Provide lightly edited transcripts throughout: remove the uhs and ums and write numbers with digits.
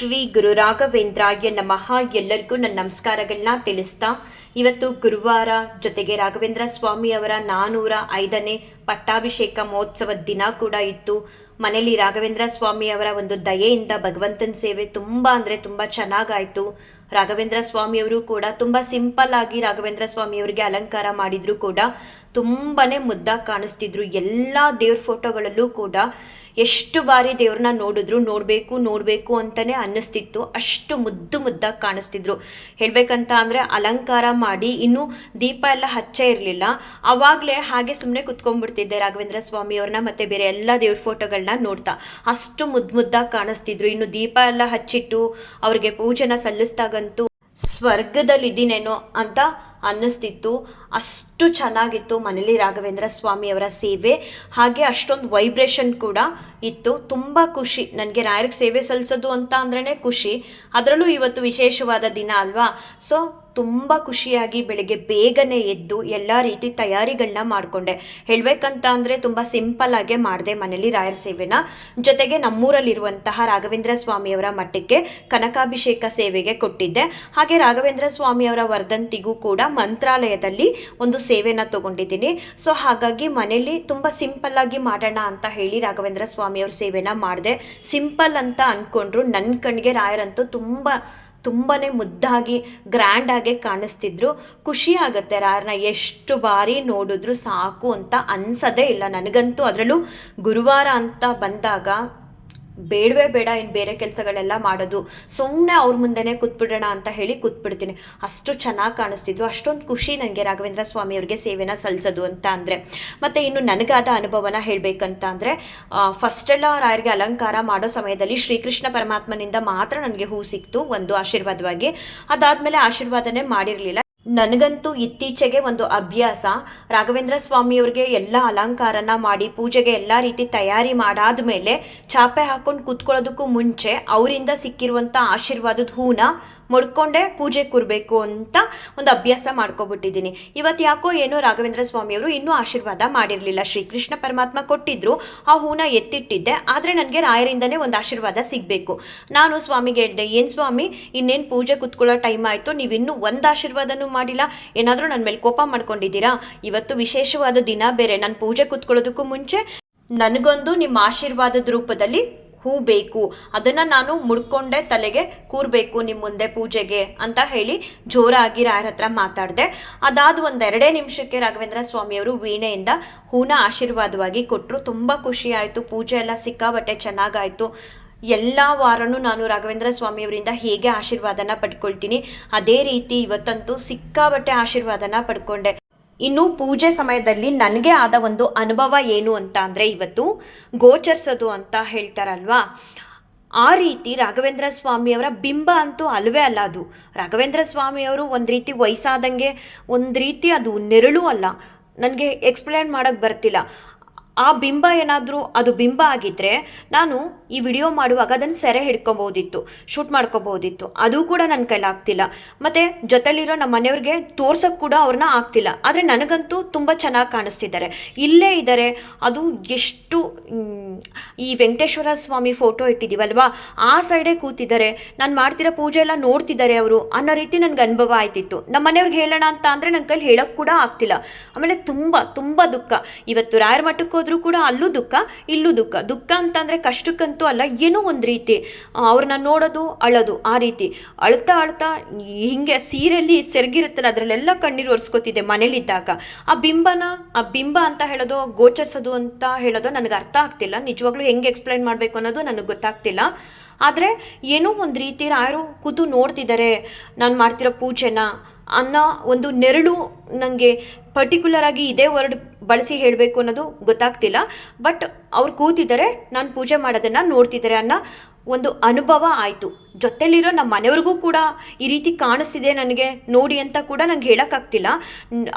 ಶ್ರೀ ಗುರು ರಾಘವೇಂದ್ರಾಯ ನಮಃ. ಎಲ್ಲರಿಗೂ ನನ್ನ ನಮಸ್ಕಾರಗಳನ್ನ ತಿಳಿಸ್ತಾ, ಇವತ್ತು ಗುರುವಾರ, ಜೊತೆಗೆ ರಾಘವೇಂದ್ರ ಸ್ವಾಮಿಯವರ 405ನೇ ಪಟ್ಟಾಭಿಷೇಕ ಮಹೋತ್ಸವದ ದಿನ ಕೂಡ ಇತ್ತು. ಮನೇಲಿ ರಾಘವೇಂದ್ರ ಸ್ವಾಮಿಯವರ ಒಂದು ದಯೆಯಿಂದ ಭಗವಂತನ ಸೇವೆ ತುಂಬ ಅಂದರೆ ತುಂಬ ಚೆನ್ನಾಗಾಯಿತು. ರಾಘವೇಂದ್ರ ಸ್ವಾಮಿಯವರು ಕೂಡ ತುಂಬ ಸಿಂಪಲ್ ಆಗಿ ರಾಘವೇಂದ್ರ ಸ್ವಾಮಿಯವರಿಗೆ ಅಲಂಕಾರ ಮಾಡಿದ್ರು ಕೂಡ ತುಂಬಾ ಮುದ್ದಾಗಿ ಕಾಣಿಸ್ತಿದ್ರು. ಎಲ್ಲ ದೇವ್ರ ಫೋಟೋಗಳಲ್ಲೂ ಕೂಡ ಎಷ್ಟು ಬಾರಿ ದೇವ್ರನ್ನ ನೋಡಬೇಕು ಅಂತಲೇ ಅನ್ನಿಸ್ತಿತ್ತು. ಅಷ್ಟು ಮುದ್ದಾಗಿ ಕಾಣಿಸ್ತಿದ್ರು. ಹೇಳಬೇಕಂತ ಅಂದರೆ ಅಲಂಕಾರ ಮಾಡಿ ಇನ್ನೂ ದೀಪ ಎಲ್ಲ ಹಚ್ಚೇ ಇರಲಿಲ್ಲ. ಆವಾಗಲೇ ಹಾಗೆ ಸುಮ್ಮನೆ ಕುತ್ಕೊಂಡ್ಬಿಡ್ತಿದ್ದೆ ರಾಘವೇಂದ್ರ ಸ್ವಾಮಿಯವ್ರನ್ನ ಮತ್ತು ಬೇರೆ ಎಲ್ಲ ದೇವ್ರ ಫೋಟೋಗಳನ್ನ ನೋಡ್ತಾ. ಅಷ್ಟು ಮುದ್ದಾಗಿ ಕಾಣಿಸ್ತಿದ್ರು. ಇನ್ನು ದೀಪ ಎಲ್ಲ ಹಚ್ಚಿಟ್ಟು ಅವ್ರಿಗೆ ಪೂಜೆನ ಸಲ್ಲಿಸಿದಾಗಂತೂ ಸ್ವರ್ಗದಲ್ಲಿದ್ದೀನೇನೋ ಅಂತ ಅನ್ನಿಸ್ತಿತ್ತು. ಅಷ್ಟು ಚೆನ್ನಾಗಿತ್ತು ಮನೇಲಿ ರಾಘವೇಂದ್ರ ಸ್ವಾಮಿಯವರ ಸೇವೆ. ಹಾಗೆ ಅಷ್ಟೊಂದು ವೈಬ್ರೇಷನ್ ಕೂಡ ಇತ್ತು. ತುಂಬ ಖುಷಿ ನನಗೆ ರಾಯರಿಗೆ ಸೇವೆ ಸಲ್ಲಿಸೋದು ಅಂತ ಅಂದ್ರೇ ಖುಷಿ. ಅದರಲ್ಲೂ ಇವತ್ತು ವಿಶೇಷವಾದ ದಿನ ಅಲ್ವಾ. ಸೊ ತುಂಬ ಖುಷಿಯಾಗಿ ಬೆಳಗ್ಗೆ ಬೇಗನೆ ಎದ್ದು ಎಲ್ಲ ರೀತಿ ತಯಾರಿಗಳನ್ನ ಮಾಡಿಕೊಂಡೆ. ಹೇಳಬೇಕಂತ ಅಂದರೆ ತುಂಬ ಸಿಂಪಲ್ಲಾಗೆ ಮಾಡಿದೆ ಮನೇಲಿ ರಾಯರ ಸೇವೆನ. ಜೊತೆಗೆ ನಮ್ಮೂರಲ್ಲಿರುವಂತಹ ರಾಘವೇಂದ್ರ ಸ್ವಾಮಿಯವರ ಮಠಕ್ಕೆ ಕನಕಾಭಿಷೇಕ ಸೇವೆಗೆ ಕೊಟ್ಟಿದ್ದೆ. ಹಾಗೆ ರಾಘವೇಂದ್ರ ಸ್ವಾಮಿಯವರ ವರ್ಧಂತಿಗೂ ಕೂಡ ಮಂತ್ರಾಲಯದಲ್ಲಿ ಒಂದು ಸೇವೆನ ತಗೊಂಡಿದ್ದೀನಿ. ಸೊ ಹಾಗಾಗಿ ಮನೇಲಿ ತುಂಬ ಸಿಂಪಲ್ಲಾಗಿ ಮಾಡೋಣ ಅಂತ ಹೇಳಿ ರಾಘವೇಂದ್ರ ಸ್ವಾಮಿಯವ್ರ ಸೇವೆನ ಮಾಡಿದೆ. ಸಿಂಪಲ್ ಅಂತ ಅಂದ್ಕೊಂಡ್ರು, ನನ್ನ ಕಣ್ಣಿಗೆ ರಾಯರಂತೂ ತುಂಬಾ ಮುದ್ದಾಗಿ ಗ್ರ್ಯಾಂಡಾಗೆ ಕಾಣಿಸ್ತಿದ್ರು. ಖುಷಿ ಆಗುತ್ತೆ ರಾಯರನ್ನ ಎಷ್ಟು ಬಾರಿ ನೋಡಿದ್ರು ಸಾಕು ಅಂತ ಅನ್ಸೋದೇ ಇಲ್ಲ ನನಗಂತೂ. ಅದರಲ್ಲೂ ಗುರುವಾರ ಅಂತ ಬಂದಾಗ ಬೇಡವೇ ಬೇಡ ಇನ್ನು ಬೇರೆ ಕೆಲಸಗಳೆಲ್ಲ ಮಾಡೋದು, ಸುಮ್ಮನೆ ಅವ್ರ ಮುಂದೆನೇ ಕೂತ್ಬಿಡೋಣ ಅಂತ ಹೇಳಿ ಕೂತ್ಬಿಡ್ತೀನಿ. ಅಷ್ಟು ಚೆನ್ನಾಗಿ ಕಾಣಿಸ್ತಿದ್ರು. ಅಷ್ಟೊಂದು ಖುಷಿ ನನಗೆ ರಾಘವೇಂದ್ರ ಸ್ವಾಮಿಯವ್ರಿಗೆ ಸೇವೆನ ಸಲ್ಲಿಸೋದು ಅಂತ ಅಂದರೆ. ಮತ್ತು ಇನ್ನು ನನಗಾದ ಅನುಭವನ ಹೇಳಬೇಕಂತ ಅಂದರೆ, ಫಸ್ಟೆಲ್ಲ ರಾಯರಿಗೆ ಅಲಂಕಾರ ಮಾಡೋ ಸಮಯದಲ್ಲಿ ಶ್ರೀಕೃಷ್ಣ ಪರಮಾತ್ಮನಿಂದ ಮಾತ್ರ ನನಗೆ ಹೂ ಸಿಕ್ತು, ಒಂದು ಆಶೀರ್ವಾದವಾಗಿ. ಅದಾದಮೇಲೆ ಆಶೀರ್ವಾದನೇ ಮಾಡಿರಲಿಲ್ಲ. ನನಗಂತೂ ಇತ್ತೀಚೆಗೆ ಒಂದು ಅಭ್ಯಾಸ, ರಾಘವೇಂದ್ರ ಸ್ವಾಮಿಯವ್ರಿಗೆ ಎಲ್ಲ ಅಲಂಕಾರನ ಮಾಡಿ ಪೂಜೆಗೆ ಎಲ್ಲ ರೀತಿ ತಯಾರಿ ಮಾಡಾದ ಮೇಲೆ ಚಾಪೆ ಹಾಕ್ಕೊಂಡು ಕೂತ್ಕೊಳ್ಳೋದಕ್ಕೂ ಮುಂಚೆ ಅವರಿಂದ ಸಿಕ್ಕಿರುವಂಥ ಆಶೀರ್ವಾದದ ಹೂನ ಮುಡ್ಕೊಂಡೆ ಪೂಜೆ ಕೂರಬೇಕು ಅಂತ ಒಂದು ಅಭ್ಯಾಸ ಮಾಡ್ಕೊಬಿಟ್ಟಿದ್ದೀನಿ. ಇವತ್ತು ಯಾಕೋ ಏನೋ ರಾಘವೇಂದ್ರ ಸ್ವಾಮಿಯವರು ಇನ್ನೂ ಆಶೀರ್ವಾದ ಮಾಡಿರಲಿಲ್ಲ. ಶ್ರೀಕೃಷ್ಣ ಪರಮಾತ್ಮ ಕೊಟ್ಟಿದ್ರು, ಆ ಹೂನ ಎತ್ತಿಟ್ಟಿದ್ದೆ. ಆದರೆ ನನಗೆ ರಾಯರಿಂದನೇ ಒಂದು ಆಶೀರ್ವಾದ ಸಿಗಬೇಕು. ನಾನು ಸ್ವಾಮಿಗೆ ಹೇಳಿದೆ, ಏನು ಸ್ವಾಮಿ ಇನ್ನೇನು ಪೂಜೆ ಕೂತ್ಕೊಳ್ಳೋ ಟೈಮ್ ಆಯಿತು, ನೀವಿನ್ನೂ ಒಂದು ಆಶೀರ್ವಾದನೂ ಮಾಡಿಲ್ಲ, ಏನಾದರೂ ನನ್ನ ಮೇಲೆ ಕೋಪ ಮಾಡ್ಕೊಂಡಿದ್ದೀರಾ? ಇವತ್ತು ವಿಶೇಷವಾದ ದಿನ ಬೇರೆ, ನಾನು ಪೂಜೆ ಕೂತ್ಕೊಳ್ಳೋದಕ್ಕೂ ಮುಂಚೆ ನನಗೊಂದು ನಿಮ್ಮ ಆಶೀರ್ವಾದದ ರೂಪದಲ್ಲಿ ಹೂ ಬೇಕು, ಅದನ್ನು ನಾನು ಮುಡ್ಕೊಂಡೆ ತಲೆಗೆ ಕೂರಬೇಕು ನಿಮ್ಮ ಮುಂದೆ ಪೂಜೆಗೆ ಅಂತ ಹೇಳಿ ಜೋರಾಗಿ ರಾಯರ ಹತ್ರ ಮಾತಾಡಿದೆ. ಅದಾದ ಒಂದು 2 ನಿಮಿಷಕ್ಕೆ ರಾಘವೇಂದ್ರ ಸ್ವಾಮಿಯವರು ವೀಣೆಯಿಂದ ಹೂನ ಆಶೀರ್ವಾದವಾಗಿ ಕೊಟ್ಟರು. ತುಂಬ ಖುಷಿ ಆಯಿತು. ಪೂಜೆ ಎಲ್ಲ ಸಿಕ್ಕಾಬಟ್ಟೆ ಚೆನ್ನಾಗಾಯಿತು. ಎಲ್ಲ ವಾರನೂ ನಾನು ರಾಘವೇಂದ್ರ ಸ್ವಾಮಿಯವರಿಂದ ಹೇಗೆ ಆಶೀರ್ವಾದನ ಪಡ್ಕೊಳ್ತೀನಿ, ಅದೇ ರೀತಿ ಇವತ್ತಂತೂ ಸಿಕ್ಕಾಬಟ್ಟೆ ಆಶೀರ್ವಾದನ ಪಡ್ಕೊಂಡೆ. ಇನ್ನು ಪೂಜೆ ಸಮಯದಲ್ಲಿ ನನಗೆ ಆದ ಒಂದು ಅನುಭವ ಏನು ಅಂತ ಅಂದರೆ, ಇವತ್ತು ಗೋಚರಿಸೋದು ಅಂತ ಹೇಳ್ತಾರಲ್ವಾ, ಆ ರೀತಿ ರಾಘವೇಂದ್ರ ಸ್ವಾಮಿಯವರ ಬಿಂಬ ಅಂತೂ ಅಲ್ವೇ ಅಲ್ಲ. ಅದು ರಾಘವೇಂದ್ರ ಸ್ವಾಮಿಯವರು ಒಂದು ರೀತಿ ವಯಸ್ಸಾದಂಗೆ, ಒಂದು ರೀತಿ ಅದು ನೆರಳು ಅಲ್ಲ. ನನಗೆ ಎಕ್ಸ್ಪ್ಲೇನ್ ಮಾಡೋಕ್ಕೆ ಬರ್ತಿಲ್ಲ. ಆ ಬಿಂಬ ಏನಾದರೂ ಅದು ಬಿಂಬ ಆಗಿದ್ದರೆ ನಾನು ಈ ವಿಡಿಯೋ ಮಾಡುವಾಗ ಅದನ್ನು ಸೆರೆ ಹಿಡ್ಕೊಬೋದಿತ್ತು, ಶೂಟ್ ಮಾಡ್ಕೋಬೋದಿತ್ತು. ಅದು ಕೂಡ ನನ್ನ ಕೈಲಾಗ್ತಿಲ್ಲ. ಮತ್ತು ಜೊತೆಲಿರೋ ನಮ್ಮ ಮನೆಯವ್ರಿಗೆ ತೋರ್ಸೋಕ್ಕೆ ಕೂಡ ಅವ್ರನ್ನ ಆಗ್ತಿಲ್ಲ. ಆದರೆ ನನಗಂತೂ ತುಂಬ ಚೆನ್ನಾಗಿ ಕಾಣಿಸ್ತಿದ್ದಾರೆ, ಇಲ್ಲೇ ಇದ್ದಾರೆ. ಅದು ಎಷ್ಟು ಈ ವೆಂಕಟೇಶ್ವರ ಸ್ವಾಮಿ ಫೋಟೋ ಇಟ್ಟಿದ್ದೀವಲ್ವಾ, ಆ ಸೈಡೇ ಕೂತಿದ್ದಾರೆ, ನಾನು ಮಾಡ್ತಿರೋ ಪೂಜೆ ಎಲ್ಲ ನೋಡ್ತಿದ್ದಾರೆ ಅವರು ಅನ್ನೋ ರೀತಿ ನನಗೆ ಅನುಭವ ಆಯ್ತಿತ್ತು. ನಮ್ಮ ಮನೆಯವ್ರಿಗೆ ಹೇಳೋಣ ಅಂತ ಅಂದರೆ ನನ್ನ ಕೈಲಿ ಹೇಳೋಕ್ಕೆ ಕೂಡ ಆಗ್ತಿಲ್ಲ. ಆಮೇಲೆ ತುಂಬ ದುಃಖ. ಇವತ್ತು ರಾಯರ ಮಠಕ್ಕೆ ಹೋದರೂ ಕೂಡ ಅಲ್ಲೂ ದುಃಖ, ಇಲ್ಲೂ ದುಃಖ ಅಂತಂದರೆ ಕಷ್ಟಕ್ಕಂತೂ ಅಲ್ಲ, ಏನೋ ಒಂದು ರೀತಿ ಅವ್ರನ್ನ ನೋಡೋದು ಅಳೋದು, ಆ ರೀತಿ ಅಳ್ತಾ ಹಿಂಗೆ ಸೀರೆಯಲ್ಲಿ ಸೆರಗಿರುತ್ತಲ್ಲ ಅದರಲ್ಲೆಲ್ಲ ಕಣ್ಣೀರು ಒರೆಸ್ಕೊತಿದ್ದೆ ಮನೇಲಿದ್ದಾಗ. ಆ ಬಿಂಬ ಅಂತ ಹೇಳೋದು, ಗೋಚರಿಸೋದು ಅಂತ ಹೇಳೋದು ನನಗೆ ಅರ್ಥ ಆಗ್ತಿಲ್ಲ. ನಿಜವಾಗ್ಲೂ ಹೆಂಗೆ ಎಕ್ಸ್ಪ್ಲೈನ್ ಮಾಡಬೇಕು ಅನ್ನೋದು ನನಗೆ ಗೊತ್ತಾಗ್ತಿಲ್ಲ. ಆದರೆ ಏನೋ ಒಂದು ರೀತಿ ರಾಯರು ಕೂತು ನೋಡ್ತಿದ್ದಾರೆ ನಾನು ಮಾಡ್ತಿರೋ ಪೂಜೆನ ಅನ್ನೋ ಒಂದು ನೆರಳು ನನಗೆ ಪರ್ಟಿಕ್ಯುಲರ್ ಆಗಿ ಇದೇ ವರ್ಡ್ ಬಳಸಿ ಹೇಳಬೇಕು ಅನ್ನೋದು ಗೊತ್ತಾಗ್ತಿಲ್ಲ. ಬಟ್ ಅವ್ರು ಕೂತಿದ್ದಾರೆ, ನಾನು ಪೂಜೆ ಮಾಡೋದನ್ನು ನೋಡ್ತಿದ್ದಾರೆ ಅನ್ನೋ ಒಂದು ಅನುಭವ ಆಯಿತು. ಜೊತೆಲಿರೋ ನಮ್ಮ ಮನೆಯವ್ರಿಗೂ ಕೂಡ ಈ ರೀತಿ ಕಾಣಿಸ್ತಿದೆ ನನಗೆ ನೋಡಿ ಅಂತ ಕೂಡ ನಂಗೆ ಹೇಳೋಕ್ಕಾಗ್ತಿಲ್ಲ.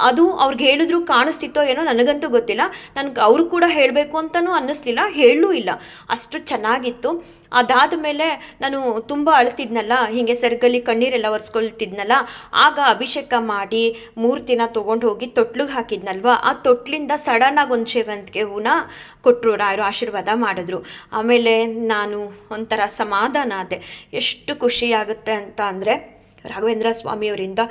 ಅದು ಅವ್ರಿಗೆ ಹೇಳಿದ್ರು ಕಾಣಿಸ್ತಿತ್ತೋ ಏನೋ ನನಗಂತೂ ಗೊತ್ತಿಲ್ಲ. ನನಗೆ ಅವ್ರು ಕೂಡ ಹೇಳಬೇಕು ಅಂತಲೂ ಅನ್ನಿಸ್ಲಿಲ್ಲ, ಹೇಳಲೂ ಇಲ್ಲ. ಅಷ್ಟು ಚೆನ್ನಾಗಿತ್ತು. ಅದಾದ ಮೇಲೆ ನಾನು ತುಂಬ ಅಳ್ತಿದ್ನಲ್ಲ, ಹೀಗೆ ಸೆರಗಲ್ಲಿ ಕಣ್ಣೀರೆಲ್ಲ ಒರೆಸ್ಕೊಳ್ತಿದ್ನಲ್ಲ, ಆಗ ಅಭಿಷೇಕ ಮಾಡಿ ಮೂರ್ತಿನ ತೊಗೊಂಡು ಹೋಗಿ ತೊಟ್ಲಿಗೆ ಹಾಕಿದ್ನಲ್ವ, ಆ ತೊಟ್ಲಿಂದ ಸಡನ್ನಾಗಿ ಒಂದು ಸೇವಂತಿಗೆ ಹೂನ ಕೊಟ್ಟರು ರಾಯರು, ಆಶೀರ್ವಾದ ಮಾಡಿದ್ರು. ಆಮೇಲೆ ನಾನು ಒಂಥರ ಒಂಥರ ಸಮಾಧಾನ ಆದೆ. ಎಷ್ಟು ಖುಷಿಯಾಗುತ್ತೆ ಅಂತ ಅಂದರೆ ರಾಘವೇಂದ್ರ ಸ್ವಾಮಿಯವರಿಂದ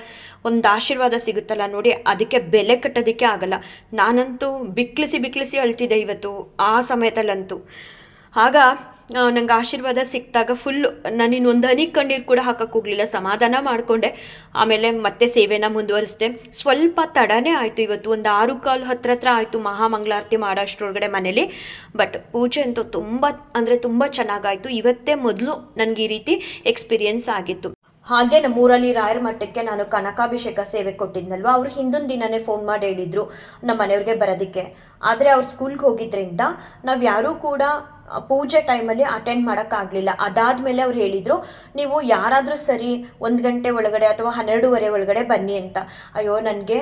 ಒಂದು ಆಶೀರ್ವಾದ ಸಿಗುತ್ತಲ್ಲ ನೋಡಿ, ಅದಕ್ಕೆ ಬೆಲೆ ಕಟ್ಟೋದಕ್ಕೆ ಆಗಲ್ಲ. ನಾನಂತೂ ಬಿಕ್ಳಿಸಿ ಅಳ್ತಿದ್ದೆ ಇವತ್ತು ಆ ಸಮಯದಲ್ಲಂತೂ. ಆಗ ನಂಗೆ ಆಶೀರ್ವಾದ ಸಿಕ್ಕಿದಾಗ ಫುಲ್ಲು ನಾನಿನ್ನು ಒಂದು ಹನಿ ಕಣ್ಣೀರು ಕೂಡ ಹಾಕಕ್ಕೆ ಹೋಗಲಿಲ್ಲ, ಸಮಾಧಾನ ಮಾಡಿಕೊಂಡೆ. ಆಮೇಲೆ ಮತ್ತೆ ಸೇವೆನ ಮುಂದುವರಿಸಿದೆ. ಸ್ವಲ್ಪ ತಡನೇ ಆಯಿತು ಇವತ್ತು, ಒಂದು 6:15 ಹತ್ರ ಆಯಿತು ಮಹಾಮಂಗಳಾರತಿ ಮಾಡೋ ಅಷ್ಟರೊಳಗಡೆ ಮನೇಲಿ. ಬಟ್ ಪೂಜೆ ಅಂತೂ ತುಂಬ ಅಂದರೆ ತುಂಬ ಚೆನ್ನಾಗಾಯಿತು. ಇವತ್ತೇ ಮೊದಲು ನನಗೆ ಈ ರೀತಿ ಎಕ್ಸ್ಪೀರಿಯೆನ್ಸ್ ಆಗಿತ್ತು. ಹಾಗೆ ನಮ್ಮೂರಲ್ಲಿ ರಾಯರ ಮಠಕ್ಕೆ ನಾನು ಕನಕಾಭಿಷೇಕ ಸೇವೆ ಕೊಟ್ಟಿದ್ನಲ್ವ, ಅವ್ರು ಹಿಂದಿನ ದಿನವೇ ಫೋನ್ ಮಾಡಿ ಹೇಳಿದರು ನಮ್ಮ ಮನೆಯವ್ರಿಗೆ ಬರೋದಕ್ಕೆ. ಆದರೆ ಅವ್ರು ಸ್ಕೂಲ್ಗೆ ಹೋಗಿದ್ದರಿಂದ ನಾವು ಯಾರೂ ಕೂಡ ಪೂಜೆ ಟೈಮಲ್ಲಿ ಅಟೆಂಡ್ ಮಾಡೋಕ್ಕಾಗಲಿಲ್ಲ. ಅದಾದಮೇಲೆ ಅವ್ರು ಹೇಳಿದರು, ನೀವು ಯಾರಾದರೂ ಸರಿ 1 ಗಂಟೆ ಒಳಗಡೆ ಅಥವಾ 12:30 ಒಳಗಡೆ ಬನ್ನಿ ಅಂತ. ಅಯ್ಯೋ, ನನಗೆ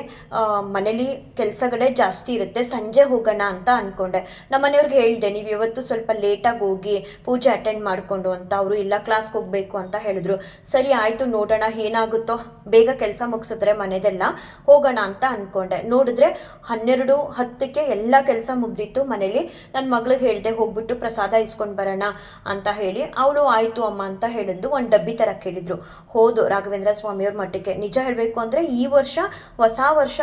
ಮನೇಲಿ ಕೆಲಸಗಳೇ ಜಾಸ್ತಿ ಇರುತ್ತೆ, ಸಂಜೆ ಹೋಗೋಣ ಅಂತ ಅಂದ್ಕೊಂಡೆ. ನಮ್ಮ ಮನೆಯವ್ರಿಗೆ ಹೇಳಿದೆ, ನೀವು ಇವತ್ತು ಸ್ವಲ್ಪ ಲೇಟಾಗಿ ಹೋಗಿ ಪೂಜೆ ಅಟೆಂಡ್ ಮಾಡಿಕೊಂಡು ಅಂತ. ಅವರು ಇಲ್ಲ, ಕ್ಲಾಸ್ಗೆ ಹೋಗಬೇಕು ಅಂತ ಹೇಳಿದ್ರು. ಸರಿ ಆಯಿತು, ನೋಡೋಣ ಏನಾಗುತ್ತೋ, ಬೇಗ ಕೆಲಸ ಮುಗಿಸಿದ್ರೆ ಮನೆದೆಲ್ಲ ಹೋಗೋಣ ಅಂತ ಅಂದ್ಕೊಂಡೆ. ನೋಡಿದ್ರೆ 12:10ಕ್ಕೆ ಎಲ್ಲ ಕೆಲಸ ಮುಗ್ದಿತ್ತು ಮನೇಲಿ. ನನ್ನ ಮಗಳಿಗೆ ಹೇಳಿದೆ, ಹೋಗ್ಬಿಟ್ಟು ಪ್ರಸಾದ ಇಸ್ಕೊಂಡು ಬರೋಣ ಅಂತ ಹೇಳಿ. ಅವಳು ಆಯಿತು ಅಮ್ಮ ಅಂತ ಹೇಳಿದ್ಲು. ಒಂದು ಡಬ್ಬಿ ಥರ ಕೇಳಿದ್ರು. ಹೋದು ರಾಘವೇಂದ್ರ ಸ್ವಾಮಿಯವ್ರ ಮಠಕ್ಕೆ. ನಿಜ ಹೇಳಬೇಕು ಅಂದರೆ ಈ ವರ್ಷ ಹೊಸ ವರ್ಷ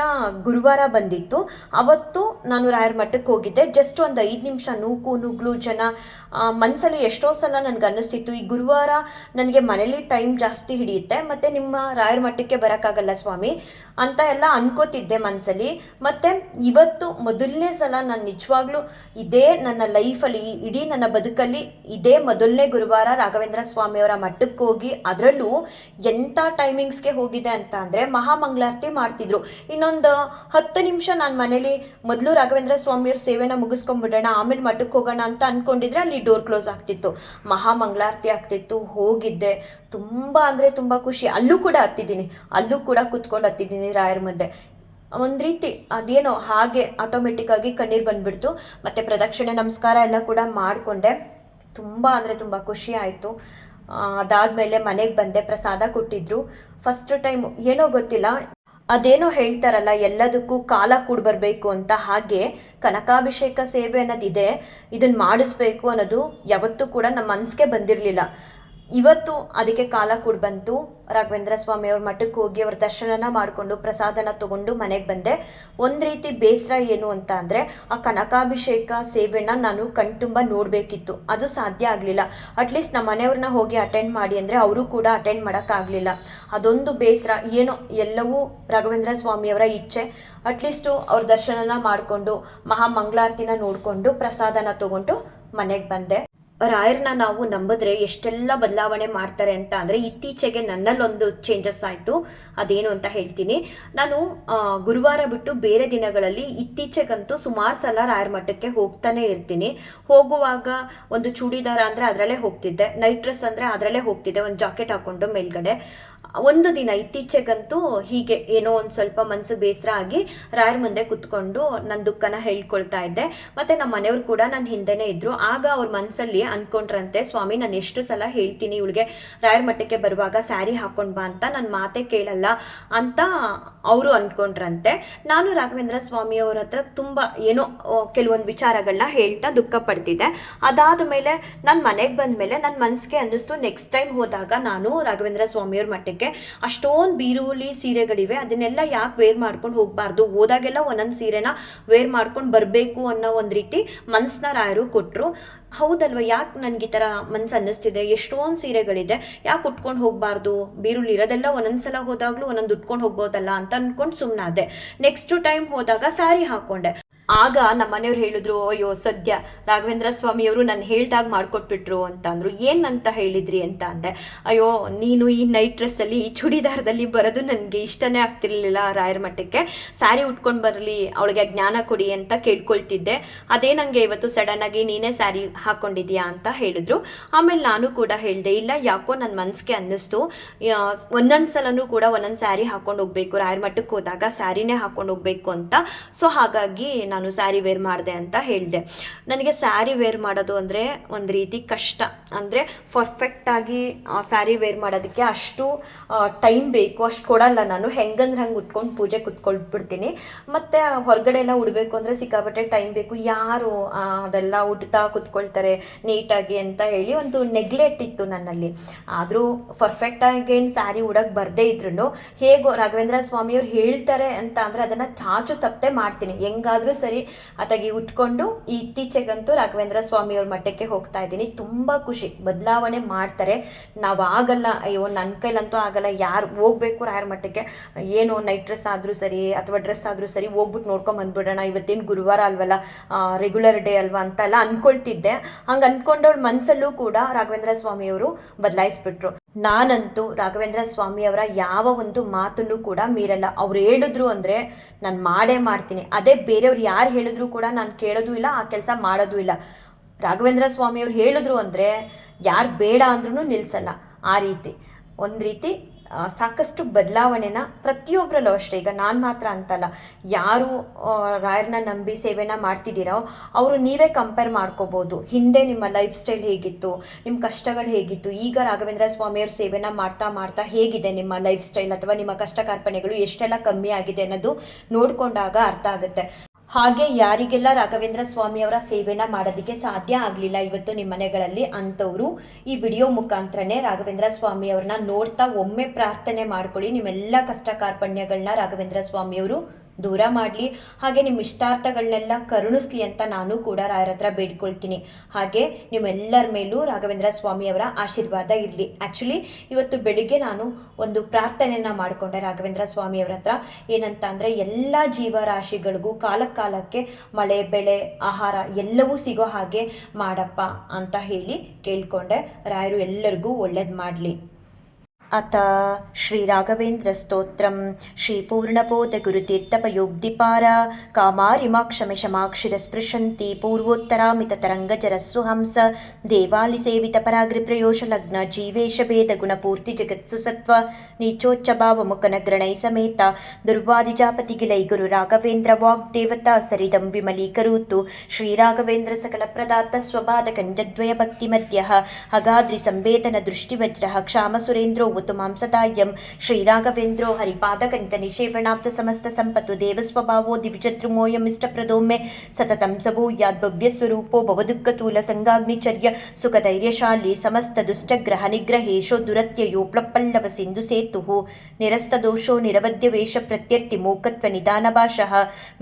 ಗುರುವಾರ ಬಂದಿತ್ತು. ಅವತ್ತು ನಾನು ರಾಯರ ಮಠಕ್ಕೆ ಹೋಗಿದ್ದೆ. ಜಸ್ಟ್ ಒಂದು 5 ನಿಮಿಷ ನೂಕು ನುಗ್ಲು ಜನ ಮನಸ್ಸಲ್ಲಿ ಎಷ್ಟೋ ಸಲ ನನಗೆ ಅನ್ನಿಸ್ತಿತ್ತು, ಈ ಗುರುವಾರ ನನಗೆ ಮನೇಲಿ ಟೈಮ್ ಜಾಸ್ತಿ ಹಿಡಿಯುತ್ತೆ, ಮತ್ತು ನಿಮ್ಮ ರಾಯರ ಮಠಕ್ಕೆ ಬರೋಕ್ಕಾಗಲ್ಲ ಸ್ವಾಮಿ ಅಂತ ಎಲ್ಲ ಅನ್ಕೋತಿದ್ದೆ ಮನಸ್ಸಲ್ಲಿ. ಮತ್ತು ಇವತ್ತು ಮೊದಲನೇ ಸಲ ನಾನು ನಿಜವಾಗ್ಲೂ ಇದೇ ನನ್ನ ಲೈಫಲ್ಲಿ, ಇಡೀ ನನ್ನ ಬದುಕಲ್ಲಿ ಇದೇ ಮೊದಲನೇ ಗುರುವಾರ ರಾಘವೇಂದ್ರ ಸ್ವಾಮಿಯವರ ಮಠಕ್ಕೆ ಹೋಗಿ, ಅದರಲ್ಲೂ ಎಂಥ ಟೈಮಿಂಗ್ಸ್ಗೆ ಹೋಗಿದೆ ಅಂತ ಅಂದರೆ ಮಹಾಮಂಗಳಾರತಿ ಮಾಡ್ತಿದ್ರು. ಇನ್ನೊಂದು 10 ನಿಮಿಷ ನಾನು ಮನೇಲಿ ಮೊದಲು ರಾಘವೇಂದ್ರ ಸ್ವಾಮಿಯವ್ರ ಸೇವೆನ ಮುಗಿಸ್ಕೊಂಡ್ಬಿಡೋಣ, ಆಮೇಲೆ ಮಠಕ್ಕೆ ಹೋಗೋಣ ಅಂತ ಅಂದ್ಕೊಂಡಿದ್ರೆ ಅಲ್ಲಿ ಡೋರ್ ಕ್ಲೋಸ್ ಆಗ್ತಿತ್ತು, ಮಹಾಮಂಗಳಾರತಿ ಆಗ್ತಿತ್ತು. ಹೋಗಿದ್ದೆ, ತುಂಬ ಅಂದರೆ ತುಂಬ ಖುಷಿ. ಅಲ್ಲೂ ಕೂಡ ಹತ್ತಿದ್ದೀನಿ, ಅಲ್ಲೂ ಕೂಡ ಕೂತ್ಕೊಂಡು ಹತ್ತಿದ್ದೀನಿ ರಾಯರ ಮಧ್ಯೆ. ಒಂದು ರೀತಿ ಅದೇನೋ ಹಾಗೆ ಆಟೋಮೆಟಿಕ್ಕಾಗಿ ಕಣ್ಣೀರು ಬಂದುಬಿಡ್ತು. ಮತ್ತು ಪ್ರದಕ್ಷಿಣೆ ನಮಸ್ಕಾರ ಎಲ್ಲ ಕೂಡ ಮಾಡಿಕೊಂಡೆ. ತುಂಬ ಅಂದರೆ ತುಂಬ ಖುಷಿ ಆಯಿತು. ಅದಾದಮೇಲೆ ಮನೆಗೆ ಬಂದೆ, ಪ್ರಸಾದ ಕೊಟ್ಟಿದ್ರು. ಫಸ್ಟ್ ಟೈಮ್ ಏನೋ ಗೊತ್ತಿಲ್ಲ, ಅದೇನೋ ಹೇಳ್ತಾರಲ್ಲ ಎಲ್ಲದಕ್ಕೂ ಕಾಲ ಕೂಡ ಬರಬೇಕು ಅಂತ, ಹಾಗೆ ಕನಕಾಭಿಷೇಕ ಸೇವೆ ಅನ್ನೋದಿದೆ, ಇದನ್ನು ಮಾಡಿಸ್ಬೇಕು ಅನ್ನೋದು ಯಾವತ್ತೂ ಕೂಡ ನಮ್ಮ ಮನಸ್ಸಿಗೆ ಬಂದಿರಲಿಲ್ಲ. ಇವತ್ತು ಅದಕ್ಕೆ ಕಾಲ ಕೂಡ ಬಂತು. ರಾಘವೇಂದ್ರ ಸ್ವಾಮಿಯವ್ರ ಮಠಕ್ಕೆ ಹೋಗಿ ಅವ್ರ ದರ್ಶನನ ಮಾಡಿಕೊಂಡು ಪ್ರಸಾದನ ತೊಗೊಂಡು ಮನೆಗೆ ಬಂದೆ. ಒಂದು ರೀತಿ ಬೇಸರ ಏನು ಅಂತ ಅಂದರೆ, ಆ ಕನಕಾಭಿಷೇಕ ಸೇವೆನ ನಾನು ಕಣ್ತುಂಬ ನೋಡಬೇಕಿತ್ತು, ಅದು ಸಾಧ್ಯ ಆಗಲಿಲ್ಲ. ಅಟ್ಲೀಸ್ಟ್ ನಮ್ಮ ಮನೆಯವ್ರನ್ನ ಹೋಗಿ ಅಟೆಂಡ್ ಮಾಡಿ ಅಂದರೆ ಅವರು ಕೂಡ ಅಟೆಂಡ್ ಮಾಡೋಕ್ಕಾಗಲಿಲ್ಲ. ಅದೊಂದು ಬೇಸರ. ಏನೋ ಎಲ್ಲವೂ ರಾಘವೇಂದ್ರ ಸ್ವಾಮಿಯವರ ಇಚ್ಛೆ. ಅಟ್ಲೀಸ್ಟು ಅವ್ರ ದರ್ಶನನ ಮಾಡಿಕೊಂಡು ಮಹಾಮಂಗಳಾರತಿನ ನೋಡಿಕೊಂಡು ಪ್ರಸಾದನ ತೊಗೊಂಡು ಮನೆಗೆ ಬಂದೆ. ರಾಯರನ್ನ ನಾವು ನಂಬಿದ್ರೆ ಎಷ್ಟೆಲ್ಲ ಬದಲಾವಣೆ ಮಾಡ್ತಾರೆ ಅಂತ ಅಂದರೆ, ಇತ್ತೀಚೆಗೆ ನನ್ನಲ್ಲೊಂದು ಚೇಂಜಸ್ ಆಯಿತು. ಅದೇನು ಅಂತ ಹೇಳ್ತೀನಿ. ನಾನು ಗುರುವಾರ ಬಿಟ್ಟು ಬೇರೆ ದಿನಗಳಲ್ಲಿ ಇತ್ತೀಚೆಗಂತೂ ಸುಮಾರು ಸಲ ರಾಯರ ಮಠಕ್ಕೆ ಹೋಗ್ತಾನೆ ಇರ್ತೀನಿ. ಹೋಗುವಾಗ ಒಂದು ಚೂಡಿದಾರ ಅಂದರೆ ಅದರಲ್ಲೇ ಹೋಗ್ತಿದ್ದೆ, ನೈಟ್ ಡ್ರೆಸ್ ಅಂದರೆ ಅದರಲ್ಲೇ ಹೋಗ್ತಿದ್ದೆ, ಒಂದು ಜಾಕೆಟ್ ಹಾಕ್ಕೊಂಡು ಮೇಲ್ಗಡೆ. ಒಂದು ದಿನ ಇತ್ತೀಚೆಗಂತೂ ಹೀಗೆ ಏನೋ ಒಂದು ಸ್ವಲ್ಪ ಮನಸ್ಸು ಬೇಸರ ಆಗಿ ರಾಯರ ಮುಂದೆ ಕುತ್ಕೊಂಡು ನನ್ನ ದುಃಖನ ಹೇಳ್ಕೊಳ್ತಾ ಇದ್ದೆ. ಮತ್ತು ನಮ್ಮ ಮನೆಯವ್ರು ಕೂಡ ನನ್ನ ಹಿಂದೆನೇ ಇದ್ದರು. ಆಗ ಅವ್ರ ಮನಸ್ಸಲ್ಲಿ ಅಂದ್ಕೊಂಡ್ರಂತೆ, ಸ್ವಾಮಿ ನಾನು ಎಷ್ಟು ಸಲ ಹೇಳ್ತೀನಿ ಇವಳಿಗೆ ರಾಯರ ಮಠಕ್ಕೆ ಬರುವಾಗ ಸ್ಯಾರಿ ಹಾಕ್ಕೊಂಡು ಬಾ ಅಂತ, ನನ್ನ ಮಾತೇ ಕೇಳಲ್ಲ ಅಂತ ಅವರು ಅಂದ್ಕೊಂಡ್ರಂತೆ. ನಾನು ರಾಘವೇಂದ್ರ ಸ್ವಾಮಿಯವ್ರ ಹತ್ರ ತುಂಬ ಏನೋ ಕೆಲವೊಂದು ವಿಚಾರಗಳನ್ನ ಹೇಳ್ತಾ ದುಃಖ ಪಡ್ತಿದ್ದೆ. ಅದಾದ ಮೇಲೆ ನಾನು ಮನೆಗೆ ಬಂದ ಮೇಲೆ ನನ್ನ ಮನಸ್ಸಿಗೆ ಅನ್ನಿಸ್ತು, ನೆಕ್ಸ್ಟ್ ಟೈಮ್ ಹೋದಾಗ ನಾನು ರಾಘವೇಂದ್ರ ಸ್ವಾಮಿಯವ್ರ ಮಠಕ್ಕೆ ಅಷ್ಟೊಂದು ಬೀರುಲಿ ಸೀರೆಗಳಿವೆ, ಅದನ್ನೆಲ್ಲ ಯಾಕೆ ವೇರ್ ಮಾಡ್ಕೊಂಡು ಹೋಗಬಾರ್ದು, ಹೋದಾಗೆಲ್ಲ ಒಂದೊಂದು ಸೀರೆನ ವೇರ್ ಮಾಡ್ಕೊಂಡು ಬರಬೇಕು ಅನ್ನೋ ಒಂದು ರೀತಿ ಮನಸ್ಸನ್ನ ರಾಯರು ಕೊಟ್ಟರು. ಹೌದಲ್ವ, ಯಾಕೆ ನನಗೆ ಈ ಥರ ಮನ್ಸು ಅನ್ನಿಸ್ತಿದೆ, ಎಷ್ಟೊಂದು ಸೀರೆಗಳಿದೆ, ಯಾಕೆ ಉಟ್ಕೊಂಡು ಹೋಗಬಾರ್ದು, ಬೀರುಲಿ ಇರೋದೆಲ್ಲ ಒಂದೊಂದ್ಸಲ ಹೋದಾಗಲೂ ಒಂದೊಂದು ಉಟ್ಕೊಂಡು ಹೋಗ್ಬೋದಲ್ಲ ಅಂತ ಅಂದ್ಕೊಂಡು ಸುಮ್ಮನಾದೆ. ನೆಕ್ಸ್ಟ್ ಟೈಮ್ ಹೋದಾಗ ಸ್ಯಾರಿ ಹಾಕ್ಕೊಂಡೆ. ಆಗ ನಮ್ಮ ಮನೆಯವ್ರು ಹೇಳಿದ್ರು, ಅಯ್ಯೋ ಸದ್ಯ ರಾಘವೇಂದ್ರ ಸ್ವಾಮಿಯವರು ನಾನು ಹೇಳ್ದಾಗ ಮಾಡಿಕೊಟ್ಬಿಟ್ರು ಅಂತ ಅಂದರು. ಏನಂತ ಹೇಳಿದ್ರಿ ಅಂತ ಅಂದೆ. ಅಯ್ಯೋ ನೀನು ಈ ನೈಟ್ ಡ್ರೆಸ್ಸಲ್ಲಿ ಈ ಚೂಡಿದಾರದಲ್ಲಿ ಬರೋದು ನನಗೆ ಇಷ್ಟನೇ ಆಗ್ತಿರ್ಲಿಲ್ಲ, ರಾಯರ ಮಠಕ್ಕೆ ಸ್ಯಾರಿ ಉಟ್ಕೊಂಡು ಬರಲಿ, ಅವಳಿಗೆ ಜ್ಞಾನ ಕೊಡಿ ಅಂತ ಕೇಳ್ಕೊಳ್ತಿದ್ದೆ. ಅದೇ ನನಗೆ ಇವತ್ತು ಸಡನ್ನಾಗಿ ನೀನೇ ಸ್ಯಾರಿ ಹಾಕ್ಕೊಂಡಿದ್ಯಾ ಅಂತ ಹೇಳಿದ್ರು. ಆಮೇಲೆ ನಾನು ಕೂಡ ಹೇಳಿದೆ, ಇಲ್ಲ ಯಾಕೋ ನನ್ನ ಮನಸ್ಸಿಗೆ ಅನ್ನಿಸ್ತು, ಒಂದೊಂದು ಸಲನೂ ಕೂಡ ಒಂದೊಂದು ಸ್ಯಾರಿ ಹಾಕ್ಕೊಂಡು ಹೋಗ್ಬೇಕು, ರಾಯರ ಮಠಕ್ಕೆ ಹೋದಾಗ ಸ್ಯಾರಿನೇ ಹಾಕ್ಕೊಂಡು ಹೋಗ್ಬೇಕು ಅಂತ. ಸೊ ಹಾಗಾಗಿ ನಾನು ನಾನು ಸ್ಯಾರಿ ವೇರ್ ಮಾಡಿದೆ ಅಂತ ಹೇಳಿದೆ. ನನಗೆ ಸ್ಯಾರಿ ವೇರ್ ಮಾಡೋದು ಅಂದರೆ ಒಂದು ರೀತಿ ಕಷ್ಟ. ಅಂದರೆ ಪರ್ಫೆಕ್ಟಾಗಿ ಸ್ಯಾರಿ ವೇರ್ ಮಾಡೋದಕ್ಕೆ ಅಷ್ಟು ಟೈಮ್ ಬೇಕು, ಅಷ್ಟು ಕೊಡಲ್ಲ ನಾನು. ಹೆಂಗಂದ್ರೆ ಹಂಗೆ ಉಟ್ಕೊಂಡು ಪೂಜೆ ಕೂತ್ಕೊಳ್ಬಿಡ್ತೀನಿ. ಮತ್ತು ಹೊರಗಡೆ ಎಲ್ಲ ಉಡಬೇಕು ಅಂದರೆ ಸಿಕ್ಕಾಪಟ್ಟೆ ಟೈಮ್ ಬೇಕು. ಯಾರು ಅದೆಲ್ಲ ಉಡ್ತಾ ಕೂತ್ಕೊಳ್ತಾರೆ ನೀಟಾಗಿ ಅಂತ ಹೇಳಿ ಒಂದು ನೆಗ್ಲೆಕ್ಟ್ ಇತ್ತು ನನ್ನಲ್ಲಿ. ಆದರೂ ಪರ್ಫೆಕ್ಟಾಗಿ ಏನು ಸ್ಯಾರಿ ಉಡೋಕ್ಕೆ ಬರದೇ ಇದ್ರೂ ಹೇಗೋ ರಾಘವೇಂದ್ರ ಸ್ವಾಮಿಯವ್ರು ಹೇಳ್ತಾರೆ ಅಂತ ಅಂದರೆ ಅದನ್ನು ಚಾಚು ತಪ್ಪದೆ ಮಾಡ್ತೀನಿ. ಹೆಂಗಾದರೂ ಸರಿ ಅತಾಗಿ ಉಟ್ಕೊಂಡು ಇತ್ತೀಚೆಗಂತೂ ರಾಘವೇಂದ್ರ ಸ್ವಾಮಿಯವ್ರ ಮಠಕ್ಕೆ ಹೋಗ್ತಾ ಇದ್ದೀನಿ. ತುಂಬ ಖುಷಿ, ಬದಲಾವಣೆ ಮಾಡ್ತಾರೆ. ನಾವು ಆಗಲ್ಲ, ಅಯ್ಯೋ ನನ್ನ ಕೈಲಂತೂ ಆಗಲ್ಲ, ಯಾರು ಹೋಗ್ಬೇಕು ರಾಯರ ಮಠಕ್ಕೆ, ಏನು ನೈಟ್ ಡ್ರೆಸ್ ಆದರೂ ಸರಿ ಅಥವಾ ಡ್ರೆಸ್ ಆದರೂ ಸರಿ ಹೋಗ್ಬಿಟ್ಟು ನೋಡ್ಕೊಂಬಂದ್ಬಿಡೋಣ, ಇವತ್ತೇನು ಗುರುವಾರ ಅಲ್ವಲ್ಲ, ರೆಗ್ಯುಲರ್ ಡೇ ಅಲ್ವಾ ಅಂತೆಲ್ಲ ಅಂದ್ಕೊಳ್ತಿದ್ದೆ. ಹಂಗೆ ಅಂದ್ಕೊಂಡವ್ರ ಮನಸ್ಸಲ್ಲೂ ಕೂಡ ರಾಘವೇಂದ್ರ ಸ್ವಾಮಿಯವರು ಬದಲಾಯಿಸ್ಬಿಟ್ರು. ನಾನಂತೂ ರಾಘವೇಂದ್ರ ಸ್ವಾಮಿಯವರ ಯಾವ ಒಂದು ಮಾತನ್ನು ಕೂಡ ಮೀರಲ್ಲ. ಅವ್ರು ಹೇಳಿದ್ರು ಅಂದರೆ ನಾನು ಮಾಡೇ ಮಾಡ್ತೀನಿ. ಅದೇ ಬೇರೆಯವ್ರು ಯಾರು ಹೇಳಿದ್ರು ಕೂಡ ನಾನು ಕೇಳೋದು ಇಲ್ಲ, ಆ ಕೆಲಸ ಮಾಡೋದು ಇಲ್ಲ. ರಾಘವೇಂದ್ರ ಸ್ವಾಮಿಯವ್ರು ಹೇಳಿದ್ರು ಅಂದರೆ ಯಾರು ಬೇಡ ಅಂದ್ರೂ ನಿಲ್ಲಿಸಲ್ಲ. ಆ ರೀತಿ ಒಂದು ರೀತಿ ಸಾಕಷ್ಟು ಬದಲಾವಣೆನ ಪ್ರತಿಯೊಬ್ಬರಲ್ಲೂ ಅಷ್ಟೇ. ಈಗ ನಾನು ಮಾತ್ರ ಅಂತಲ್ಲ, ಯಾರು ರಾಯರನ್ನ ನಂಬಿ ಸೇವೆನ ಮಾಡ್ತಿದ್ದೀರೋ ಅವರು ನೀವೇ ಕಂಪೇರ್ ಮಾಡ್ಕೋಬೋದು. ಹಿಂದೆ ನಿಮ್ಮ ಲೈಫ್ ಸ್ಟೈಲ್ ಹೇಗಿತ್ತು, ನಿಮ್ಮ ಕಷ್ಟಗಳು ಹೇಗಿತ್ತು, ಈಗ ರಾಘವೇಂದ್ರ ಸ್ವಾಮಿಯವ್ರ ಸೇವೆನ ಮಾಡ್ತಾ ಮಾಡ್ತಾ ಹೇಗಿದೆ ನಿಮ್ಮ ಲೈಫ್ ಸ್ಟೈಲ್ ಅಥವಾ ನಿಮ್ಮ ಕಷ್ಟ ಕಾರ್ಪಣ್ಯಗಳು ಎಷ್ಟೆಲ್ಲ ಕಮ್ಮಿ ಆಗಿದೆ ಅನ್ನೋದು ನೋಡಿಕೊಂಡಾಗ ಅರ್ಥ ಆಗುತ್ತೆ. ಹಾಗೆ ಯಾರಿಗೆಲ್ಲ ರಾಘವೇಂದ್ರ ಸ್ವಾಮಿಯವರ ಸೇವೆನ ಮಾಡೋದಕ್ಕೆ ಸಾಧ್ಯ ಆಗಲಿಲ್ಲ ಇವತ್ತು ನಿಮ್ಮ ಮನೆಗಳಲ್ಲಿ ಅಂಥವರು ಈ ವಿಡಿಯೋ ಮುಖಾಂತರನೇ ರಾಘವೇಂದ್ರ ಸ್ವಾಮಿಯವ್ರನ್ನ ನೋಡ್ತಾ ಒಮ್ಮೆ ಪ್ರಾರ್ಥನೆ ಮಾಡ್ಕೊಳ್ಳಿ. ನಿಮ್ಮೆಲ್ಲ ಕಷ್ಟ ಕಾರ್ಪಣ್ಯಗಳನ್ನ ರಾಘವೇಂದ್ರ ಸ್ವಾಮಿಯವರು ದೂರ ಮಾಡಲಿ, ಹಾಗೆ ನಿಮ್ಮ ಇಷ್ಟಾರ್ಥಗಳನ್ನೆಲ್ಲ ಕರುಣಿಸ್ಲಿ ಅಂತ ನಾನು ಕೂಡ ರಾಯರ ಹತ್ರ ಬೇಡ್ಕೊಳ್ತೀನಿ. ಹಾಗೆ ನಿಮ್ಮೆಲ್ಲರ ಮೇಲೂ ರಾಘವೇಂದ್ರ ಸ್ವಾಮಿಯವರ ಆಶೀರ್ವಾದ ಇರಲಿ. ಆ್ಯಕ್ಚುಲಿ ಇವತ್ತು ಬೆಳಿಗ್ಗೆ ನಾನು ಒಂದು ಪ್ರಾರ್ಥನೆಯನ್ನು ಮಾಡಿಕೊಂಡೆ ರಾಘವೇಂದ್ರ ಸ್ವಾಮಿಯವರ ಹತ್ರ. ಏನಂತ ಅಂದರೆ ಎಲ್ಲ ಜೀವರಾಶಿಗಳಿಗೂ ಕಾಲಕ್ಕೆ ಮಳೆ ಬೆಳೆ ಆಹಾರ ಎಲ್ಲವೂ ಸಿಗೋ ಹಾಗೆ ಮಾಡಪ್ಪ ಅಂತ ಹೇಳಿ ಕೇಳ್ಕೊಂಡೆ. ರಾಯರು ಎಲ್ಲರಿಗೂ ಒಳ್ಳೇದು ಮಾಡಲಿ. ಅಥ ಶ್ರೀ ರಾಘವೇಂದ್ರ ಸ್ತೋತ್ರಂ ಶ್ರೀ ಪೂರ್ಣಬೋಧ ಗುರುತೀರ್ಥಪಯೋಬ್ಧಿಪಾರ ಕಾಮಾರಿಮಾಕ್ಷಮಶಮಾಕ್ಷಿರ ಸ್ಪೃಶಂತಿ ಪೂರ್ವೋತ್ತರಾಮಿತ ತರಂಗಜರಸ್ಸು ಹಂಸ ದೇವಾಲಿ ಸೇವಿತ ಪರಾಗ್ರಿಪ್ರಯೋಷ ಲಗ್ನ ಜೀವೇಶ ಭೇದ ಗುಣಪೂರ್ತಿ ಜಗತ್ಸು ಸತ್ವ ನೀಚೋಚ್ಚ ಭಾವ ಮುಖನ ಗ್ರಣೈ ಸಮೇತ ದುರ್ವಾದಿಜಾಪತಿಗಿಲೈ ಗುರು ರಾಘವೇಂದ್ರ ವಾಗ್ದೇವತಾ ಸರಿದಂ ವಿಮಲೀಕರೋತು ಶ್ರೀ ರಾಘವೇಂದ್ರ ಸಕಲ ಪ್ರದಾತ ಸ್ವಪಾದ ಕಂಜದ್ವಯ ಭಕ್ತಿ ಮಧ್ಯ ಅಗಾದ್ರಿ ಸಂವೇದನ ದೃಷ್ಟಿವಜ್ರ ಕ್ಷಾಮ ಸುರೇಂದ್ರೋ ಮಾಂಸದಾಯಂ ಶ್ರೀರಾಘವೇಂದ್ರೋ ಹರಿಪಾದಕಂಠ ನಿಷೇವಣಾಪ್ತ ಸಮಸ್ತ ಸಂಪತ್ತು ದೇವಸ್ವಭಾವೋ ದಿವಿಜದ್ರುಮೋಯಂ ಇಷ್ಟಪ್ರದೋಮೆ ಸತತಂ ಸಭೂಯಾದ್ ಭವ್ಯ ಸ್ವರೂಪೋ ಭವದುಃಖತೂಲ ಸಂಗಾಗ್ನಿಚರ್ಯ ಸುಖಧೈರ್ಯಶಾಲಿ ಸಮಸ್ತ ದುಷ್ಟಗ್ರಹ ನಿಗ್ರಹೇಶೋ ದುರತ್ಯಯೋ ಪ್ಲಪ್ಪಲ್ಲವ ಸಿಂಧು ಸೇತುಃ ನಿರಸ್ತದೋಷೋ ನಿರವಧ್ಯ ವೇಷ ಪ್ರತ್ಯರ್ಥಿ ಮೂಕತ್ವ ನಿಧಾನ ಭಾಷಃ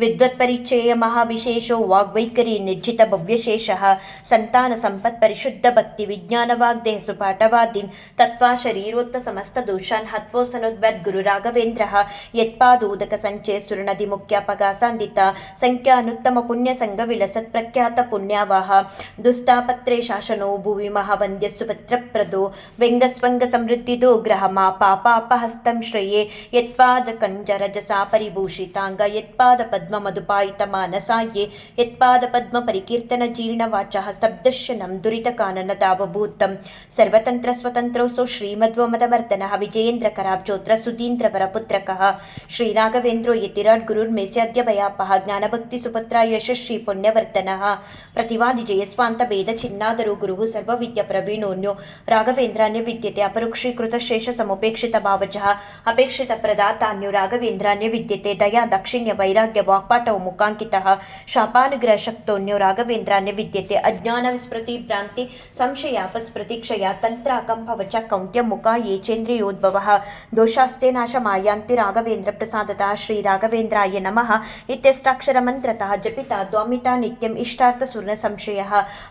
ವಿದ್ವತ್ಪರಿಚಯ ಮಹಾವಿಶೇಷೋ ವಾಗ್ವೈಖರಿ ನಿರ್ಜಿತ ಭವ್ಯಶೇಷಃ ಸಂತಾನ ಸಂಪತ್ ಪರಿಶುದ್ಧ ಭಕ್ತಿ ವಿಜ್ಞಾನ ವಾಗ್ದೇಹ ಸುಪಾಠವಾದೀನ್ ತತ್ವಾ ಶರೀರೋತ್ತ ಸಮಸ್ತ ದೋಷಾನ್ ಹತ್ವೋಸನೋದ್ವದ್ ಗುರು ರಾಘವೇಂದ್ರ ಯತ್ಪಾದೋದಕ ಸಂಚಯ ಸುರನದಿ ಮುಖ್ಯಾಪಗಾಸಾಂದಿತ ಸಂಖ್ಯಾನುತ್ತಮ ಪುಣ್ಯ ಸಂಘ ವಿಲಸತ್ ಪ್ರಖ್ಯಾತ ಪುಣ್ಯಾವಾಹ ದುಸ್ತಾಪತ್ರೇ ಶಾಸನೋ ಭುವಿ ಮಹಾವಂದ್ಯ ಸುಪತ್ರಪ್ರದೋ ವ್ಯಂಗಸ್ವಂಗ ಸಮೃದ್ಧಿದೋ ಗ್ರಹಮ ಪಾಪಾಪಹಸ್ತಂ ಶ್ರೇಯೇ ಯತ್ಪಾದ ಕಂಜರಜಸಾ ಪರಿಭೂಷಿತಾಂಗ ಯತ್ಪಾದ ಪದ್ಮ ಮಧುಪಾಯಿತ ಮಾನಸಾಯೇ ಯತ್ಪಾದ ಪದ್ಮ ಪರಿಕೀರ್ತನ ಜೀರ್ಣವಾಚ ಸ್ತಬ್ಧಶನಂ ದುರಿತ ಕಾನನ ತಾವಭೂತಂ ಸರ್ವತಂತ್ರ ಸ್ವತಂತ್ರೋಸೋ ಶ್ರೀಮಧ್ವಮದವರ್ಧನಃ ವಿಜಯೇಂದ್ರ ಕರಾಬ್ಜೋತ್ರ ಸುಧೀಂದ್ರವರ ಪುತ್ರಕಃ ಶ್ರೀರಾಘವೇಂದ್ರೋ ಯತಿರಾಟ್ ಗುರುರ್ಮೇಸ್ಯಾದ್ಯ ಭಯಾಪಃ ಜ್ಞಾನಭಕ್ತಿ ಸುಪುತ್ರ ಯಶಸ್ವಿ ಪುಣ್ಯವರ್ಧನಃ ಪ್ರತಿವಾದಿ ಜಯಸ್ವಾಂತ ವೇದ ಚಿನ್ನಾದರೂ ಗುರುಃ ಸರ್ವವಿದ್ಯ ಪ್ರವೀಣೋನ್ಯೋ ರಾಘವೇಂದ್ರಾನ್ಯ ವಿದ್ಯತೆ ಅಪರುಕ್ಷೀಕೃತ ಶೇಷ ಸಮುಪೇಕ್ಷಿತ ಭಾವಜಃ ಅಪೇಕ್ಷಿತ ಪ್ರದಾತಾನ್ಯೋ ರಾಘವೇಂದ್ರಾನ್ಯ ವಿದ್ಯತೆ ದಯಾ ದಕ್ಷಿಣ್ಯ ವೈರಾಗ್ಯ ವಾಕ್ಪಾಟವು ಮುಖಾಂಕಿತಃ ಶಾಪಾನುಗ್ರಹ ಶಕ್ತೋನ್ಯೋ ರಾಘವೇಂದ್ರಾನ್ಯ ವಿದ್ಯತೆ ಅಜ್ಞಾನ ವಿಸ್ಮೃತಿ ಭ್ರಾಂತಿ ಸಂಶಯಾಪಸ್ಮೃತಿ ಕ್ಷಯ ತಂತ್ರಾಕಂಪವಚ ಕೌಂಟ್ಯ ಮುಖ ಯೇಚೇಂದ್ರಿಯೋದ್ಭವ ದೋಷಾಸ್ತೆ ನಾಶ ಮಾಯಾಂತಿ ರಾಘವೇಂದ್ರ ಪ್ರಸಾದತಃ ಶ್ರೀ ರಾಘವೇಂದ್ರಾಯ ನಮಃ ಇತ್ಯಷ್ಟಾಕ್ಷರ ಮಂತ್ರತಃ ಜಪಿತ ದ್ವಾಮಿತಾ ನಿತ್ಯಂ ಇಷ್ಟಾರ್ಥ ಸುರ್ಣ ಸಂಶಯ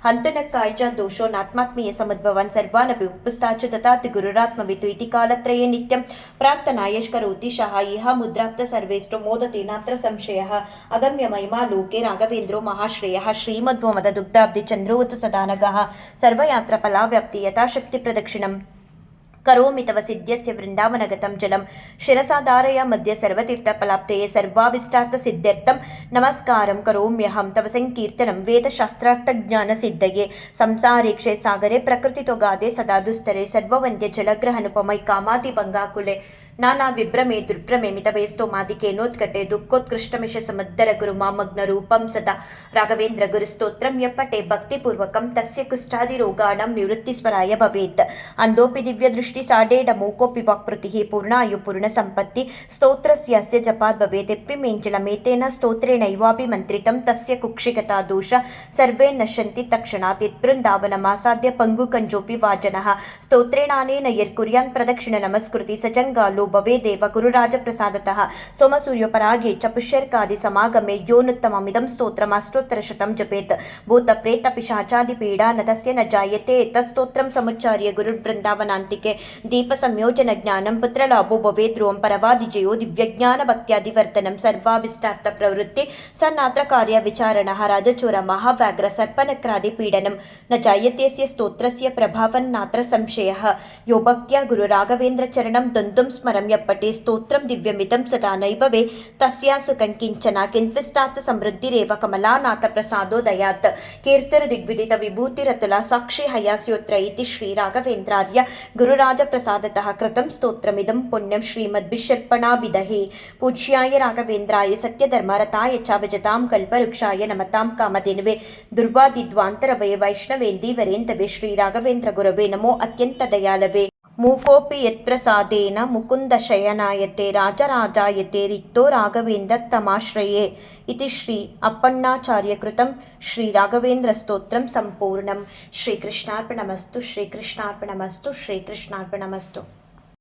ಹಂತನಕ್ಕಾಯ್ಚ ದೋಷೋ ನಾತ್ಮಾತ್ಮೀಯ ಸಮದ್ಭವನ್ ಸರ್ವಾನಪಿ ಉಪಸ್ಥಾಚ ದತಾತಿ ಗುರುರಾತ್ಮವಿತು ಇತಿ ಕಾಲತ್ರಯೇ ನಿತ್ಯಂ ಪ್ರಾರ್ಥನಾ ಯಶ್ಕರೋತಿ ಶಃ ಇಹ ಮುದ್ರಾಪ್ತ ಸರ್ವೇಷ್ಟೋ ಮೋದತೆ ನಾತ್ರ ಸಂಶಯ ಅಗಮ್ಯ ಮಹಿಮಾ ಲೋಕೆ ರಾಘವೇಂದ್ರೋ ಮಹಾಶ್ರೇಯ ಶ್ರೀಮಧ್ವಮದ ದುಗ್ಧಾಬ್ಧಿ ಚಂದ್ರೋವತು ಸದಾನಗಃ ಸರ್ವಯಾತ್ರ ಫಲಾವ್ಯಾಪ್ತಿ ಯಥಾಶಕ್ತಿ ಪ್ರದಕ್ಷಿಣಂ ಕರೋಮಿ ತವ ಸಿದ್ಧ್ಯಸ್ಯ ವೃಂದಾವನಗತಂ ಜಲಂ ಶಿರಸಾಧಾರಯ ಮಧ್ಯ ಸರ್ವತೀರ್ಥಫಲಾಪ್ತಯೇ ಸರ್ವಾಭಿಷ್ಟಾರ್ಥ ಸಿದ್ಧ್ಯರ್ಥಂ ನಮಸ್ಕಾರಂ ಕರೋಮ್ಯಹಂ ತವ ಸಂಕೀರ್ತನಂ ವೇದಶಾಸ್ತ್ರಾರ್ಥಜ್ಞಾನ ಸಿದ್ಧಯೇ ಸಂಸಾರೇಕ್ಷೆ ಸಾಗರೆ ಪ್ರಕೃತಿತೊಗಾದೆ ಸದಾ ದುಸ್ತರೆ ಸರ್ವವಂದ್ಯ ಜಲಗ್ರಹನುಪಮೈ ಕಾಮಾತಿ ಭಂಗಾಕುಲೆ ನಾನಾ ವಿಭ್ರಮೆ ದುರ್ಭ್ರಮೆ ಮಿತವೇ ಸ್ತೋಮಾದಿಕೆ ನೋತ್ಕಟೆ ದುಃಖೋತ್ಕೃಷ್ಟಮಿಷ ಸಮುದ್ದರ ಗುರು ಮಾಮಗ್ನ ರೂಪಂ ಸದಾ ರಾಘವೇಂದ್ರ ಗುರು ಸ್ತೋತ್ರಂ ಯಪ್ಪಟೆ ಭಕ್ತಿಪೂರ್ವಕಂ ತಸ್ಯ ಕುಷ್ಠಾದಿರೋಗಾಣಂ ನಿವೃತ್ತಿಸ್ವರಾಯ ಭವೇತ್ ಅಂದೋಪಿ ದಿವ್ಯ ದೃಷ್ಟಿ ಸಾಡೇಡ ಮೂಕೋಪಿ ವಾಕ್ಪೃತಿ ಪೂರ್ಣಾಯು ಪೂರ್ಣ ಸಂಪತ್ತಿ ಸ್ತೋತ್ರಸ್ಯಸ್ಯ ಜಪಾದ್ ಭವೇತ್ ಎಪ್ಪಿಮೇಂಚಲಮೇತೇನ ಸ್ತೋತ್ರೇಣೈವಾಪಿ ಮಂತ್ರಿತಂ ತಸ್ಯ ಕುಕ್ಷಿಗತಾ ದೋಷ ಸರ್ವೇ ನಶ್ಯಂತಿ ತಕ್ಷಣಾತ್ ಯತ್ಬೃಂದಾವನಮಾಸಾದ್ಯ ಪಂಗುಕಂಜೋಪಿ ವಾಜನಃ ಸ್ತೋತ್ರೇಣಾನೇನ ಯರ್ಕುರ್ಯಾನ್ ಪ್ರದಕ್ಷಿಣ ನಮಸ್ಕೃತಿ ಸಜಂಗಾಲೋ ಭವೇದೇವ ಗುರುರಾಜಪ್ರಸಾದತಃ ಸೋಮಸೂರ್ಯೋಪರಾಗೆ ಚ ಪುಷ್ಯರ್ಕಾದಿ ಸಮಾಗಮೆ ಯೋನುತ್ತಮಮಿದಂ ಸ್ತೋತ್ರಮಾಷ್ಟೋತ್ತರಶತಂ ಜಪೇತ್ ಭೂತ ಪ್ರೇತ ಪಿಶಾಚಾದಿ ಪೀಡಾ ನ ತಸ್ಯ ನ ಜಾಯತೆ ತಸ್ತೋತ್ರಂ ಸಮುಚ್ಚಾರ್ಯ ಗುರುರ್ಬೃಂದಾವನಾಂತಿಕೆ ದೀಪ ಸಂಯೋಜನ ಜ್ಞಾನಂ ಪುತ್ರಲಾಭೋ ಭವೇದ್ರೋಂ ಪರವಾದಿಜಯೋ ದಿವ್ಯಜ್ಞಾನ ಭಕ್ತ್ಯಾದಿವರ್ತನಂ ಸರ್ವಾಭಿಷ್ಟಾರ್ಥ ಪ್ರವೃತ್ತಿ ಸನ್ನಾತ್ರ ಕಾರ್ಯ ವಿಚಾರಣಃ ರಾಜಚೋರ ಮಹಾವ್ಯಾಘ್ರ ಸರ್ಪನಕ್ರಾದಿ ಪೀಡನಂ ನ ಜಾಯತೆಸ್ಯ ಸ್ತೋತ್ರಸ್ಯ ಪ್ರಭಾವನ್ನಾತ್ರ ಸಂಶಯಃ ಯೋ ಭಕ್ತ್ಯಾ ಗುರು ರಾಘವೇಂದ್ರ ಚರಣಂ ದ್ವಂದ್ವಂ ಸ್ಮರಂ ಯಪ್ಪಟೆ ಸ್ತೋತ್ರಂ ದಿವ್ಯಮಿದಂ ಸದಾ ನೈಭವೆ ತಸ್ಯಾಸು ಕಂಕಿಂಚನ ಕಿಂತ್ವಿಷ್ಟಾತ್ ಸಮೃದ್ಧಿರೇವ ಕಮಲಾನಾಥ ಪ್ರಸಾದೋ ದಯಾತ್ ಕೀರ್ತರ ದಿಗ್ವಿದಿತ ವಿಭೂತಿರತುಲ ಸಾಕ್ಷಿ ಹಯಾಸ್ಯೋತ್ರ ಇತಿ ಶ್ರೀ ರಾಘವೇಂದ್ರಾರ್ಯ ಗುರುರಾಜ ಪ್ರಸಾದತಃ ಕೃತಂ ಸ್ತೋತ್ರಮಿದಂ ಪುಣ್ಯಂ ಶ್ರೀಮದ್ಭಿಷರ್ಪಣಾಭಿದಹೇ ಪೂಜ್ಯಾಯ ರಾಘವೇಂದ್ರಾಯ ಸತ್ಯಧರ್ಮರತಾಯ ಚ ಭಜತಾಂ ಕಲ್ಪವೃಕ್ಷಾಯ ನಮತಾಂ ಕಾಮಧೇನವೇ ದುರ್ವಾದಿದ್ವಾಂತರವೇ ವೈಷ್ಣವೇಂದೀವರೇಂದವೇ ಶ್ರೀ ರಾಘವೇಂದ್ರ ಗುರವೇ ನಮೋ ಅತ್ಯಂತ ದಯಾಲವೇ ಮೂಕೋಪಿ ಯತ್ಪ್ರಸಾದೇನ ಮುಕುಂದ ಶಯನಾಯತೆ ರಾಜರಾಜಾಯತೆ ರಿಕ್ತೋ ರಾಘವೇಂದ್ರ ತಮಾಶ್ರಯೇ ಇತಿ ಶ್ರೀ ಅಪ್ಪಣ್ಣಾಚಾರ್ಯ ಕೃತಂ ಶ್ರೀ ರಾಘವೇಂದ್ರ ಸ್ತೋತ್ರಂ ಸಂಪೂರ್ಣಂ ಶ್ರೀಕೃಷ್ಣಾರ್ಪಣಮಸ್ತು ಶ್ರೀಕೃಷ್ಣಾರ್ಪಣಮಸ್ತು ಶ್ರೀಕೃಷ್ಣಾರ್ಪಣಮಸ್ತು.